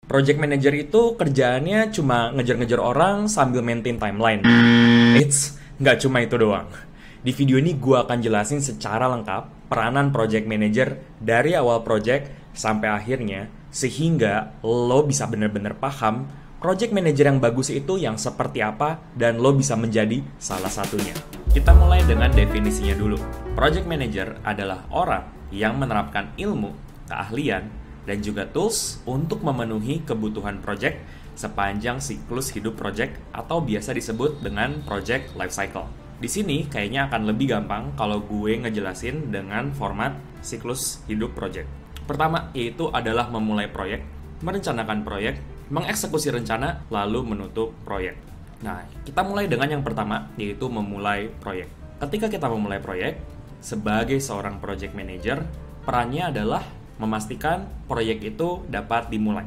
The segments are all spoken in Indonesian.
Project manager itu kerjaannya cuma ngejar-ngejar orang sambil maintain timeline. Nggak cuma itu doang. Di video ini gue akan jelasin secara lengkap peranan project manager dari awal project sampai akhirnya, sehingga lo bisa bener-bener paham project manager yang bagus itu yang seperti apa dan lo bisa menjadi salah satunya. Kita mulai dengan definisinya dulu. Project manager adalah orang yang menerapkan ilmu, keahlian, dan juga tools untuk memenuhi kebutuhan project sepanjang siklus hidup project atau biasa disebut dengan project life cycle. Di sini kayaknya akan lebih gampang kalau gue ngejelasin dengan format siklus hidup project. Pertama yaitu adalah memulai proyek, merencanakan proyek, mengeksekusi rencana, lalu menutup proyek. Nah, kita mulai dengan yang pertama yaitu memulai proyek. Ketika kita memulai proyek, sebagai seorang project manager, perannya adalah memastikan proyek itu dapat dimulai.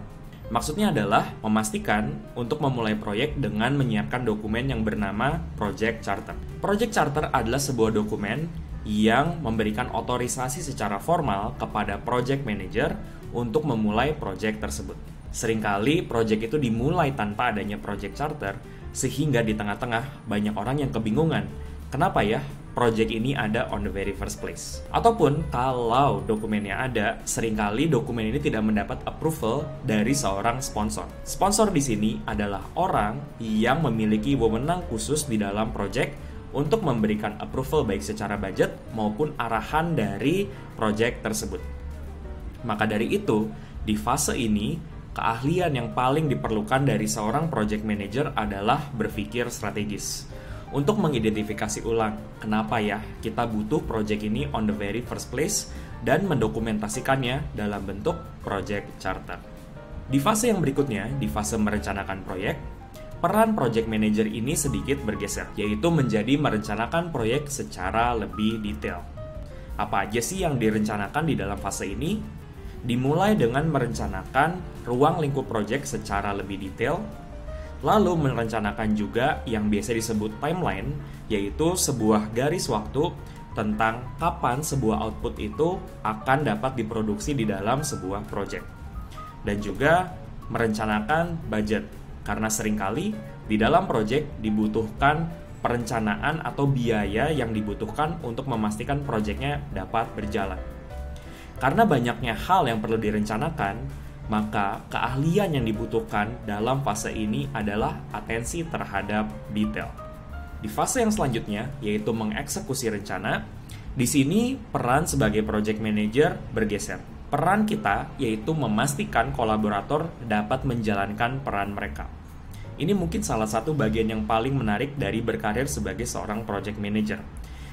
Maksudnya adalah memastikan untuk memulai proyek dengan menyiapkan dokumen yang bernama Project Charter. Project Charter adalah sebuah dokumen yang memberikan otorisasi secara formal kepada project manager untuk memulai proyek tersebut. Seringkali proyek itu dimulai tanpa adanya Project Charter, sehingga di tengah-tengah banyak orang yang kebingungan. Kenapa ya project ini ada on the very first place? Ataupun kalau dokumennya ada, seringkali dokumen ini tidak mendapat approval dari seorang sponsor. Sponsor di sini adalah orang yang memiliki wewenang khusus di dalam project untuk memberikan approval baik secara budget maupun arahan dari project tersebut. Maka dari itu, di fase ini, keahlian yang paling diperlukan dari seorang project manager adalah berpikir strategis. Untuk mengidentifikasi ulang kenapa ya kita butuh project ini on the very first place dan mendokumentasikannya dalam bentuk project charter. Di fase yang berikutnya, di fase merencanakan proyek, peran project manager ini sedikit bergeser, yaitu menjadi merencanakan proyek secara lebih detail. Apa aja sih yang direncanakan di dalam fase ini? Dimulai dengan merencanakan ruang lingkup proyek secara lebih detail, lalu merencanakan juga yang biasa disebut timeline, yaitu sebuah garis waktu tentang kapan sebuah output itu akan dapat diproduksi di dalam sebuah project. Dan juga merencanakan budget, karena seringkali di dalam project dibutuhkan perencanaan atau biaya yang dibutuhkan untuk memastikan projectnya dapat berjalan. Karena banyaknya hal yang perlu direncanakan, maka keahlian yang dibutuhkan dalam fase ini adalah atensi terhadap detail. Di fase yang selanjutnya, yaitu mengeksekusi rencana, di sini peran sebagai project manager bergeser. Peran kita yaitu memastikan kolaborator dapat menjalankan peran mereka. Ini mungkin salah satu bagian yang paling menarik dari berkarir sebagai seorang project manager.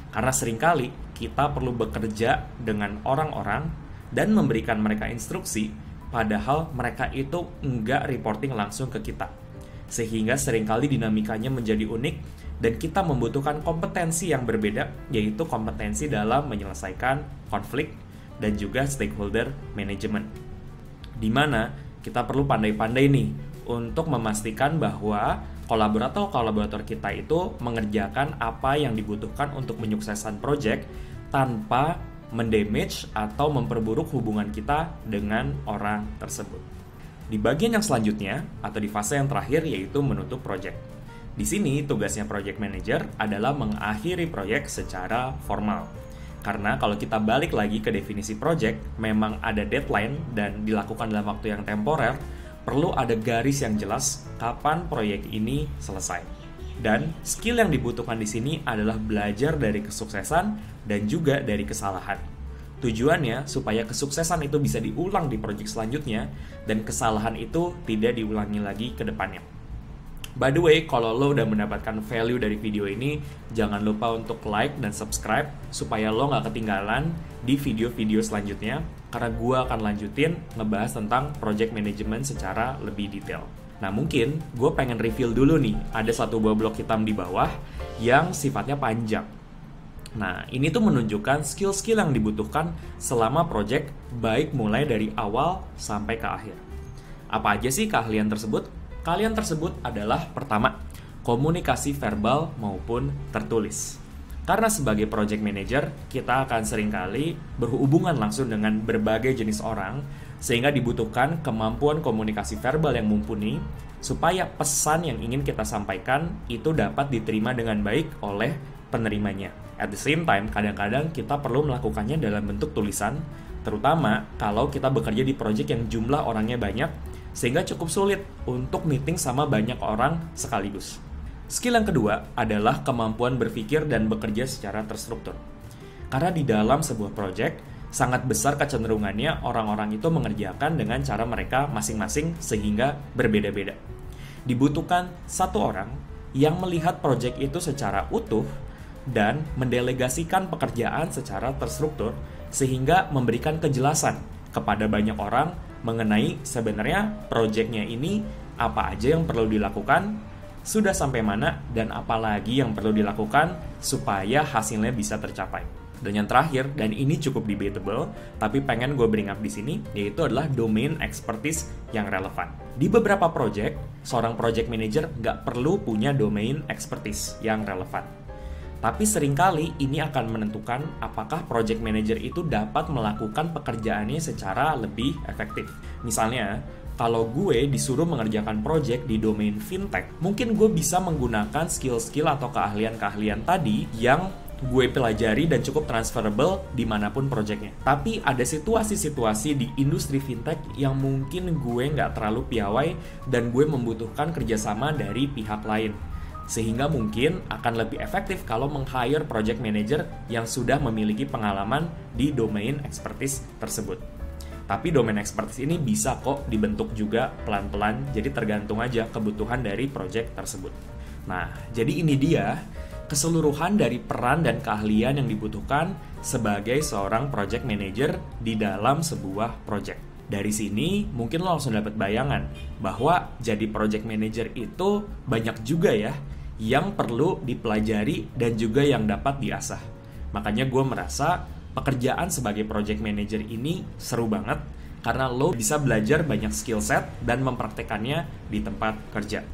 Karena seringkali kita perlu bekerja dengan orang-orang dan memberikan mereka instruksi, padahal mereka itu enggak reporting langsung ke kita. Sehingga seringkali dinamikanya menjadi unik dan kita membutuhkan kompetensi yang berbeda, yaitu kompetensi dalam menyelesaikan konflik dan juga stakeholder management. Di mana kita perlu pandai-pandai nih untuk memastikan bahwa kolaborator-kolaborator kita itu mengerjakan apa yang dibutuhkan untuk menyukseskan project tanpa mendamage atau memperburuk hubungan kita dengan orang tersebut. Di bagian yang selanjutnya atau di fase yang terakhir yaitu menutup project. Di sini tugasnya project manager adalah mengakhiri project secara formal. Karena kalau kita balik lagi ke definisi project, memang ada deadline dan dilakukan dalam waktu yang temporer, perlu ada garis yang jelas kapan proyek ini selesai. Dan skill yang dibutuhkan di sini adalah belajar dari kesuksesan dan juga dari kesalahan. Tujuannya supaya kesuksesan itu bisa diulang di proyek selanjutnya dan kesalahan itu tidak diulangi lagi ke depannya. By the way, kalau lo udah mendapatkan value dari video ini, jangan lupa untuk like dan subscribe supaya lo nggak ketinggalan di video-video selanjutnya, karena gue akan lanjutin ngebahas tentang project management secara lebih detail. Nah mungkin gue pengen reveal dulu nih, ada satu buah blok hitam di bawah yang sifatnya panjang. Nah ini tuh menunjukkan skill-skill yang dibutuhkan selama project, baik mulai dari awal sampai ke akhir. Apa aja sih keahlian tersebut? Keahlian tersebut adalah pertama, komunikasi verbal maupun tertulis. Karena sebagai project manager, kita akan seringkali berhubungan langsung dengan berbagai jenis orang, Sehingga dibutuhkan kemampuan komunikasi verbal yang mumpuni supaya pesan yang ingin kita sampaikan itu dapat diterima dengan baik oleh penerimanya. At the same time, kadang-kadang kita perlu melakukannya dalam bentuk tulisan, terutama kalau kita bekerja di proyek yang jumlah orangnya banyak, sehingga cukup sulit untuk meeting sama banyak orang sekaligus. Skill yang kedua adalah kemampuan berpikir dan bekerja secara terstruktur. Karena di dalam sebuah proyek, sangat besar kecenderungannya orang-orang itu mengerjakan dengan cara mereka masing-masing sehingga berbeda-beda. Dibutuhkan satu orang yang melihat proyek itu secara utuh dan mendelegasikan pekerjaan secara terstruktur sehingga memberikan kejelasan kepada banyak orang mengenai sebenarnya proyeknya ini apa aja yang perlu dilakukan, sudah sampai mana, dan apa lagi yang perlu dilakukan supaya hasilnya bisa tercapai. Dan yang terakhir, dan ini cukup debatable, tapi pengen gue bring up di sini, yaitu adalah domain expertise yang relevan. Di beberapa project, seorang project manager nggak perlu punya domain expertise yang relevan. Tapi seringkali ini akan menentukan apakah project manager itu dapat melakukan pekerjaannya secara lebih efektif. Misalnya, kalau gue disuruh mengerjakan project di domain fintech, mungkin gue bisa menggunakan skill-skill atau keahlian-keahlian tadi yang gue pelajari dan cukup transferable dimanapun projectnya. Tapi ada situasi-situasi di industri fintech yang mungkin gue nggak terlalu piawai dan gue membutuhkan kerjasama dari pihak lain. Sehingga mungkin akan lebih efektif kalau meng-hire project manager yang sudah memiliki pengalaman di domain expertise tersebut. Tapi domain expertise ini bisa kok dibentuk juga pelan-pelan, jadi tergantung aja kebutuhan dari project tersebut. Nah, jadi ini dia keseluruhan dari peran dan keahlian yang dibutuhkan sebagai seorang project manager di dalam sebuah project. Dari sini mungkin lo langsung dapat bayangan bahwa jadi project manager itu banyak juga ya yang perlu dipelajari dan juga yang dapat diasah. Makanya gue merasa pekerjaan sebagai project manager ini seru banget karena lo bisa belajar banyak skill set dan mempraktekannya di tempat kerja.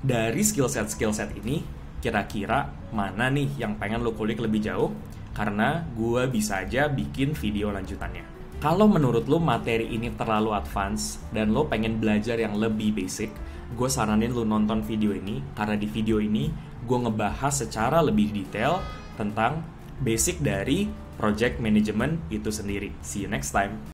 Dari skill set ini, kira-kira mana nih yang pengen lo kulik lebih jauh? Karena gue bisa aja bikin video lanjutannya. Kalau menurut lo materi ini terlalu advance dan lo pengen belajar yang lebih basic, gue saranin lo nonton video ini karena di video ini gue ngebahas secara lebih detail tentang basic dari project management itu sendiri. See you next time.